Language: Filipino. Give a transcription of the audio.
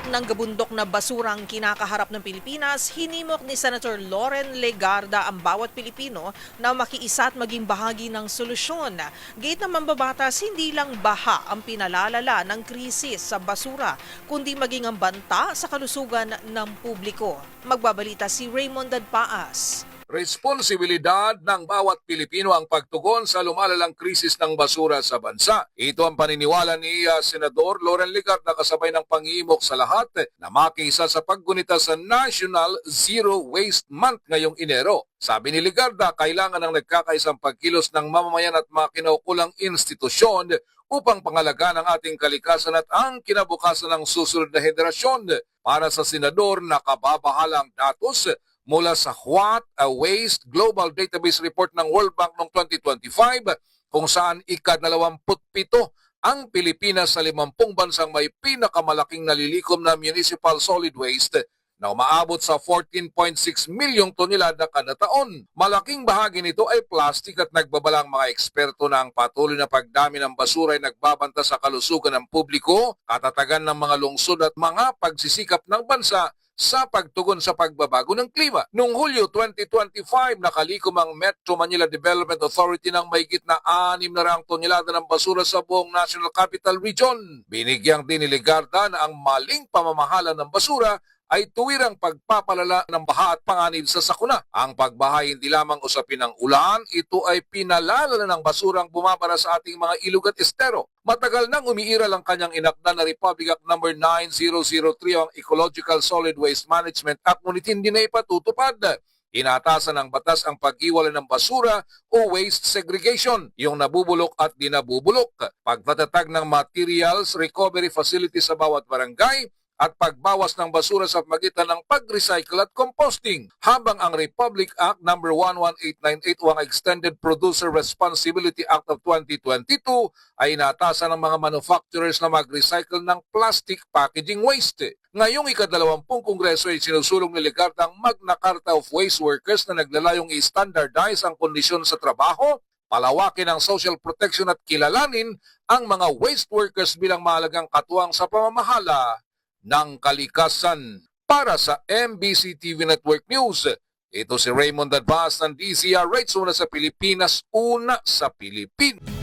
Bigat ng gabundok na basurang kinakaharap ng Pilipinas, hinimok ni Senator Loren Legarda ang bawat Pilipino na makiisa at maging bahagi ng solusyon. Gate ng mambabatas, hindi lang baha ang pinalalala ng krisis sa basura, kundi maging ang banta sa kalusugan ng publiko. Magbabalita si Raymond Dadpaas. Responsibilidad ng bawat Pilipino ang pagtugon sa lumalalang krisis ng basura sa bansa. Ito ang paniniwala ni Senador Loren Legarda kasabay ng panghiimok sa lahat na makiisa sa paggunita sa National Zero Waste Month ngayong Enero. Sabi ni Legarda, kailangan ng nagkakaisang pagkilos ng mamamayan at mga kinaukulang institusyon upang pangalagaan ang ating kalikasan at ang kinabukasan ng susunod na henerasyon. Para sa Senador, nakababahalang datos mula sa What a Waste Global Database Report ng World Bank noong 2025 kung saan ika-27 ang Pilipinas sa 50 bansang may pinakamalaking nalilikom na municipal solid waste na umaabot sa 14.6 milyong tonelada kada taon. Malaking bahagi nito ay plastic at nagbabalang mga eksperto na ang patuloy na pagdami ng basura ay nagbabanta sa kalusugan ng publiko, katatagan ng mga lungsod at mga pagsisikap ng bansa sa pagtugon sa pagbabago ng klima. Noong Hulyo 2025, nakalikom ang Metro Manila Development Authority ng mahigit na 600 tonelada ng basura sa buong National Capital Region. Binigyang din ni Legarda na ang maling pamamahala ng basura ay tuwirang pagpapalala ng baha at panganib sa sakuna. Ang pagbaha hindi lamang usapin ng ulan, ito ay pinalalala ng basurang bumabara sa ating mga ilog at estero. Matagal nang umiiral ang kanyang inakda na Republic Act No. 9003 ang Ecological Solid Waste Management Act, ngunit hindi na ipatutupad. Inatasan ng batas ang paghiwalay ng basura o waste segregation, yung nabubulok at di nabubulok, pagtatatag ng materials recovery facility sa bawat barangay, at pagbawas ng basura sa pagitan ng pag-recycle at composting. Habang ang Republic Act No. 11898 o ang Extended Producer Responsibility Act of 2022 ay inatasan ng mga manufacturers na mag-recycle ng plastic packaging waste. Ngayong ika-20 Kongreso ay sinusulong ni Legarda ang Magna Carta of Waste Workers na naglalayong i-standardize ang kondisyon sa trabaho, palawakin ang social protection at kilalanin ang mga waste workers bilang mahalagang katuwang sa pamamahala ng kalikasan. Para sa MBC TV Network News, ito si Raymond Dadpaas ng DZRH, una sa Pilipinas, una sa Pilipinas.